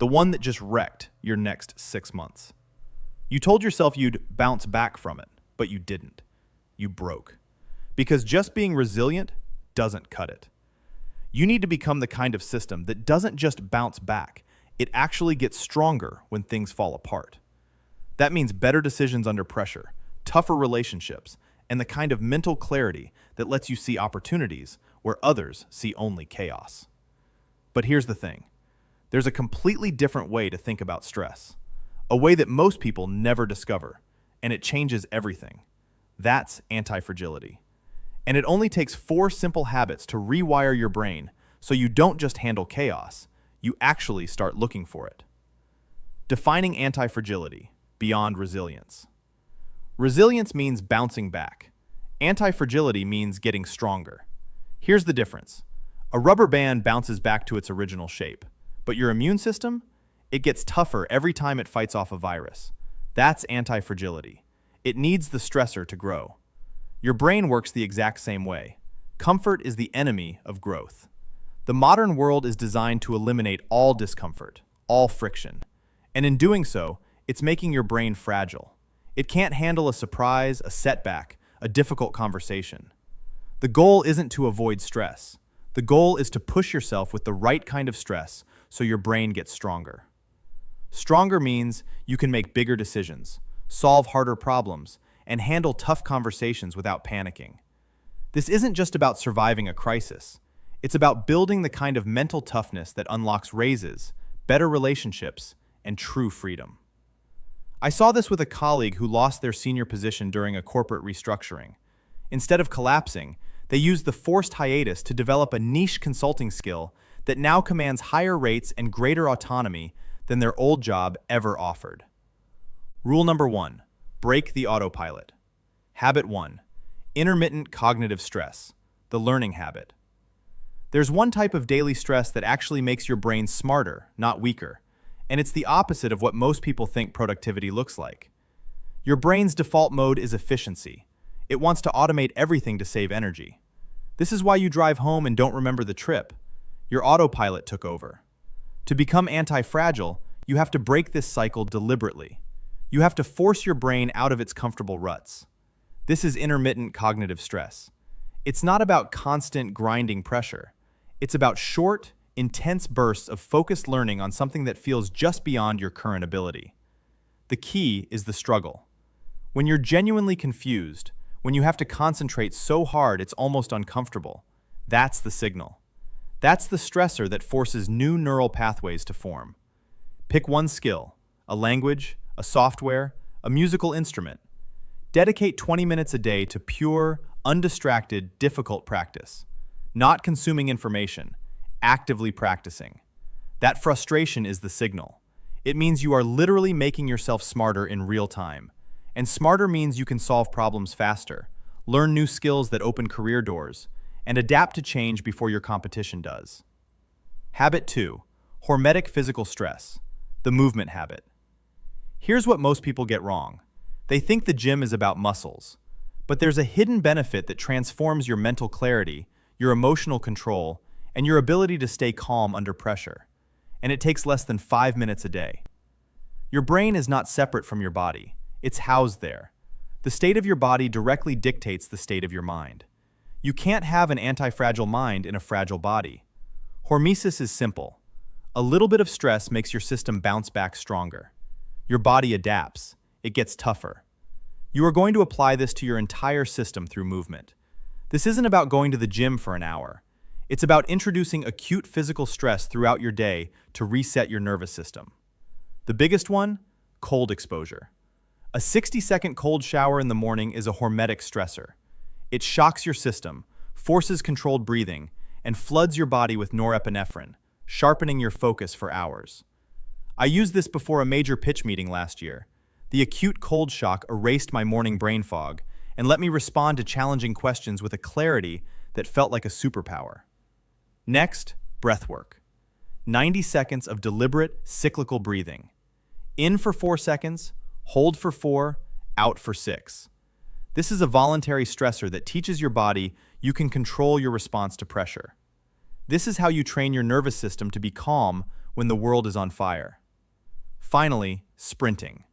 the one that just wrecked your next 6 months. You told yourself you'd bounce back from it, but you didn't. You broke. Because just being resilient doesn't cut it. You need to become the kind of system that doesn't just bounce back, it actually gets stronger when things fall apart. That means better decisions under pressure, tougher relationships, and the kind of mental clarity that lets you see opportunities where others see only chaos. But here's the thing. There's a completely different way to think about stress, a way that most people never discover, and it changes everything. That's anti-fragility. And it only takes 4 simple habits to rewire your brain so you don't just handle chaos, you actually start looking for it. Defining anti-fragility, beyond resilience. Resilience means bouncing back. Anti-fragility means getting stronger. Here's the difference. A rubber band bounces back to its original shape, but your immune system? It gets tougher every time it fights off a virus. That's anti-fragility. It needs the stressor to grow. Your brain works the exact same way. Comfort is the enemy of growth. The modern world is designed to eliminate all discomfort, all friction. And in doing so, it's making your brain fragile. It can't handle a surprise, a setback, a difficult conversation. The goal isn't to avoid stress. The goal is to push yourself with the right kind of stress so your brain gets stronger. Stronger means you can make bigger decisions, solve harder problems, and handle tough conversations without panicking. This isn't just about surviving a crisis. It's about building the kind of mental toughness that unlocks raises, better relationships, and true freedom. I saw this with a colleague who lost their senior position during a corporate restructuring. Instead of collapsing, they used the forced hiatus to develop a niche consulting skill that now commands higher rates and greater autonomy than their old job ever offered. Rule number 1, break the autopilot. Habit 1, intermittent cognitive stress, the learning habit. There's one type of daily stress that actually makes your brain smarter, not weaker, and it's the opposite of what most people think productivity looks like. Your brain's default mode is efficiency. It wants to automate everything to save energy. This is why you drive home and don't remember the trip. Your autopilot took over. To become anti-fragile, you have to break this cycle deliberately. You have to force your brain out of its comfortable ruts. This is intermittent cognitive stress. It's not about constant grinding pressure. It's about short, intense bursts of focused learning on something that feels just beyond your current ability. The key is the struggle. When you're genuinely confused, when you have to concentrate so hard it's almost uncomfortable, that's the signal. That's the stressor that forces new neural pathways to form. Pick one skill, a language, a software, a musical instrument. Dedicate 20 minutes a day to pure, undistracted, difficult practice. Not consuming information, actively practicing. That frustration is the signal. It means you are literally making yourself smarter in real time. And smarter means you can solve problems faster, learn new skills that open career doors, and adapt to change before your competition does. Habit 2, hormetic physical stress, the movement habit. Here's what most people get wrong. They think the gym is about muscles, but there's a hidden benefit that transforms your mental clarity, your emotional control, and your ability to stay calm under pressure. And it takes less than 5 minutes a day. Your brain is not separate from your body. It's housed there. The state of your body directly dictates the state of your mind. You can't have an anti-fragile mind in a fragile body. Hormesis is simple. A little bit of stress makes your system bounce back stronger. Your body adapts. It gets tougher. You are going to apply this to your entire system through movement. This isn't about going to the gym for an hour. It's about introducing acute physical stress throughout your day to reset your nervous system. The biggest one? Cold exposure. A 60-second cold shower in the morning is a hormetic stressor. It shocks your system, forces controlled breathing, and floods your body with norepinephrine, sharpening your focus for hours. I used this before a major pitch meeting last year. The acute cold shock erased my morning brain fog and let me respond to challenging questions with a clarity that felt like a superpower. Next, breath work. 90 seconds of deliberate, cyclical breathing. In for 4 seconds, hold for 4, out for 6. This is a voluntary stressor that teaches your body you can control your response to pressure. This is how you train your nervous system to be calm when the world is on fire. Finally, sprinting.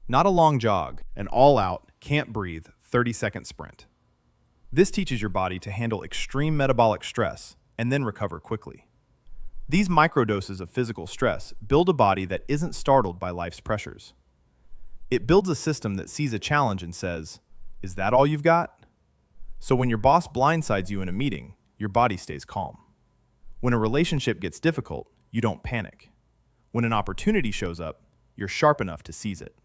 Not a long jog, an all-out, can't-breathe, 30-second sprint. This teaches your body to handle extreme metabolic stress and then recover quickly. These microdoses of physical stress build a body that isn't startled by life's pressures. It builds a system that sees a challenge and says, "Is that all you've got?" So when your boss blindsides you in a meeting, your body stays calm. When a relationship gets difficult, you don't panic. When an opportunity shows up, you're sharp enough to seize it.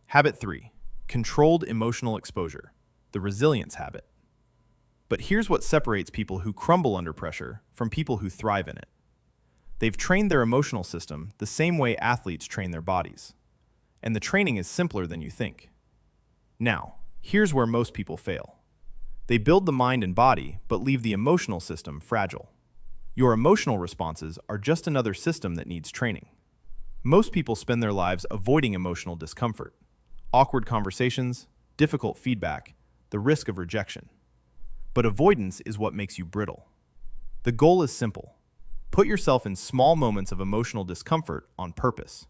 Habit 3. Controlled emotional exposure, the resilience habit. But here's what separates people who crumble under pressure from people who thrive in it. They've trained their emotional system the same way athletes train their bodies. And the training is simpler than you think. Now, here's where most people fail. They build the mind and body, but leave the emotional system fragile. Your emotional responses are just another system that needs training. Most people spend their lives avoiding emotional discomfort, awkward conversations, difficult feedback, the risk of rejection. But avoidance is what makes you brittle. The goal is simple. Put yourself in small moments of emotional discomfort on purpose.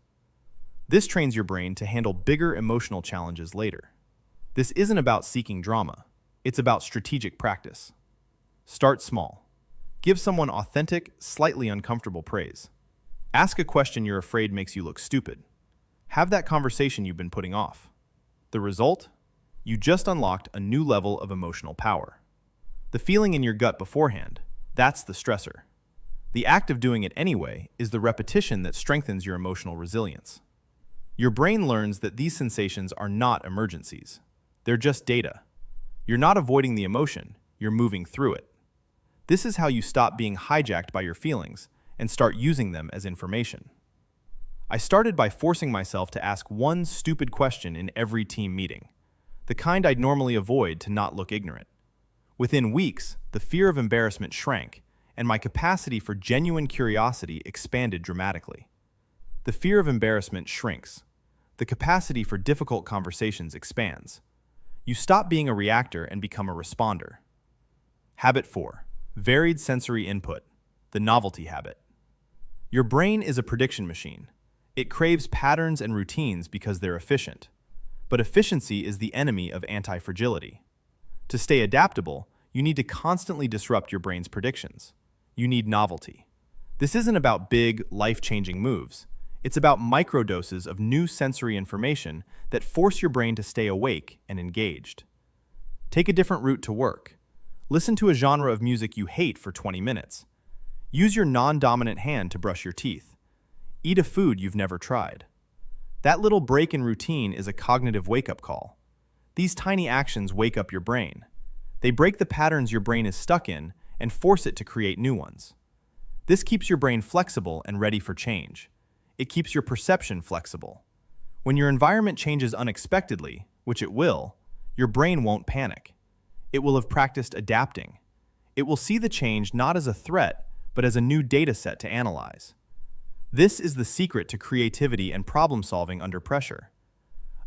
This trains your brain to handle bigger emotional challenges later. This isn't about seeking drama. It's about strategic practice. Start small. Give someone authentic, slightly uncomfortable praise. Ask a question you're afraid makes you look stupid. Have that conversation you've been putting off. The result? You just unlocked a new level of emotional power. The feeling in your gut beforehand, that's the stressor. The act of doing it anyway is the repetition that strengthens your emotional resilience. Your brain learns that these sensations are not emergencies. They're just data. You're not avoiding the emotion, you're moving through it. This is how you stop being hijacked by your feelings and start using them as information. I started by forcing myself to ask one stupid question in every team meeting, the kind I'd normally avoid to not look ignorant. Within weeks, the fear of embarrassment shrank, and my capacity for genuine curiosity expanded dramatically. The fear of embarrassment shrinks. The capacity for difficult conversations expands. You stop being a reactor and become a responder. Habit 4. Varied sensory input, the novelty habit. Your brain is a prediction machine. It craves patterns and routines because they're efficient. But efficiency is the enemy of anti-fragility. To stay adaptable, you need to constantly disrupt your brain's predictions. You need novelty. This isn't about big, life-changing moves. It's about microdoses of new sensory information that force your brain to stay awake and engaged. Take a different route to work. Listen to a genre of music you hate for 20 minutes. Use your non-dominant hand to brush your teeth. Eat a food you've never tried. That little break in routine is a cognitive wake-up call. These tiny actions wake up your brain. They break the patterns your brain is stuck in and force it to create new ones. This keeps your brain flexible and ready for change. It keeps your perception flexible. When your environment changes unexpectedly, which it will, your brain won't panic. It will have practiced adapting. It will see the change not as a threat, but as a new data set to analyze. This is the secret to creativity and problem-solving under pressure.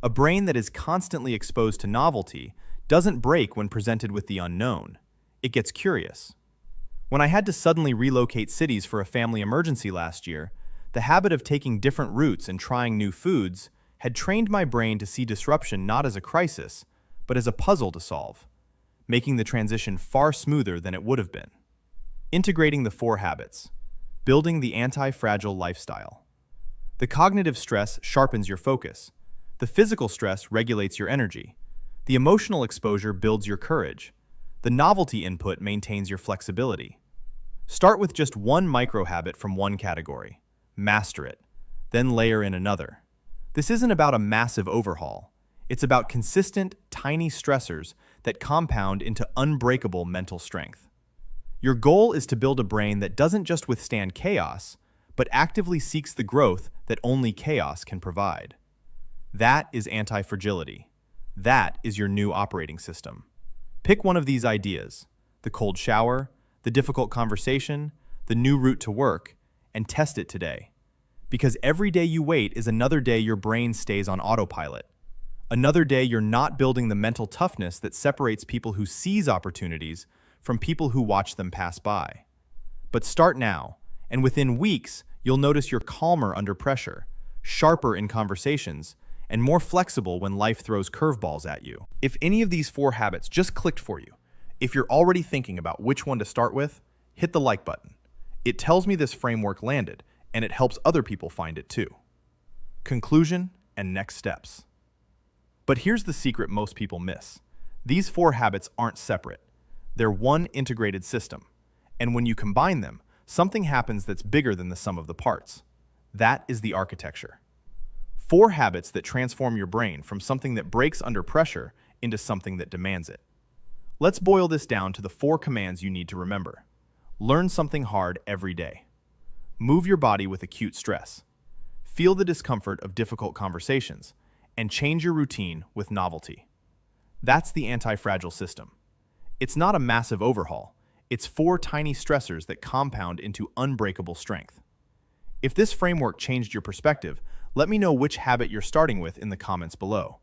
A brain that is constantly exposed to novelty doesn't break when presented with the unknown. It gets curious. When I had to suddenly relocate cities for a family emergency last year, the habit of taking different routes and trying new foods had trained my brain to see disruption not as a crisis, but as a puzzle to solve, making the transition far smoother than it would have been. Integrating the 4 habits. Building the anti-fragile lifestyle. The cognitive stress sharpens your focus. The physical stress regulates your energy. The emotional exposure builds your courage. The novelty input maintains your flexibility. Start with just one micro-habit from one category. Master it. Then layer in another. This isn't about a massive overhaul. It's about consistent, tiny stressors that compound into unbreakable mental strength. Your goal is to build a brain that doesn't just withstand chaos, but actively seeks the growth that only chaos can provide. That is anti-fragility. That is your new operating system. Pick one of these ideas, the cold shower, the difficult conversation, the new route to work, and test it today. Because every day you wait is another day your brain stays on autopilot. Another day you're not building the mental toughness that separates people who seize opportunities from people who watch them pass by. But start now, and within weeks, You'll notice you're calmer under pressure, sharper in conversations, and more flexible when life throws curveballs at you. If any of these 4 habits just clicked for you, if you're already thinking about which one to start with, hit the like button. It tells me this framework landed, and it helps other people find it too. Conclusion and next steps. But here's the secret most people miss. These 4 habits aren't separate. They're one integrated system. And when you combine them, something happens that's bigger than the sum of the parts. That is the architecture. 4 habits that transform your brain from something that breaks under pressure into something that demands it. Let's boil this down to the 4 commands you need to remember. Learn something hard every day. Move your body with acute stress. Feel the discomfort of difficult conversations, and change your routine with novelty. That's the anti-fragile system. It's not a massive overhaul. It's 4 tiny stressors that compound into unbreakable strength. If this framework changed your perspective, let me know which habit you're starting with in the comments below.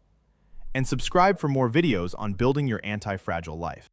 And subscribe for more videos on building your anti-fragile life.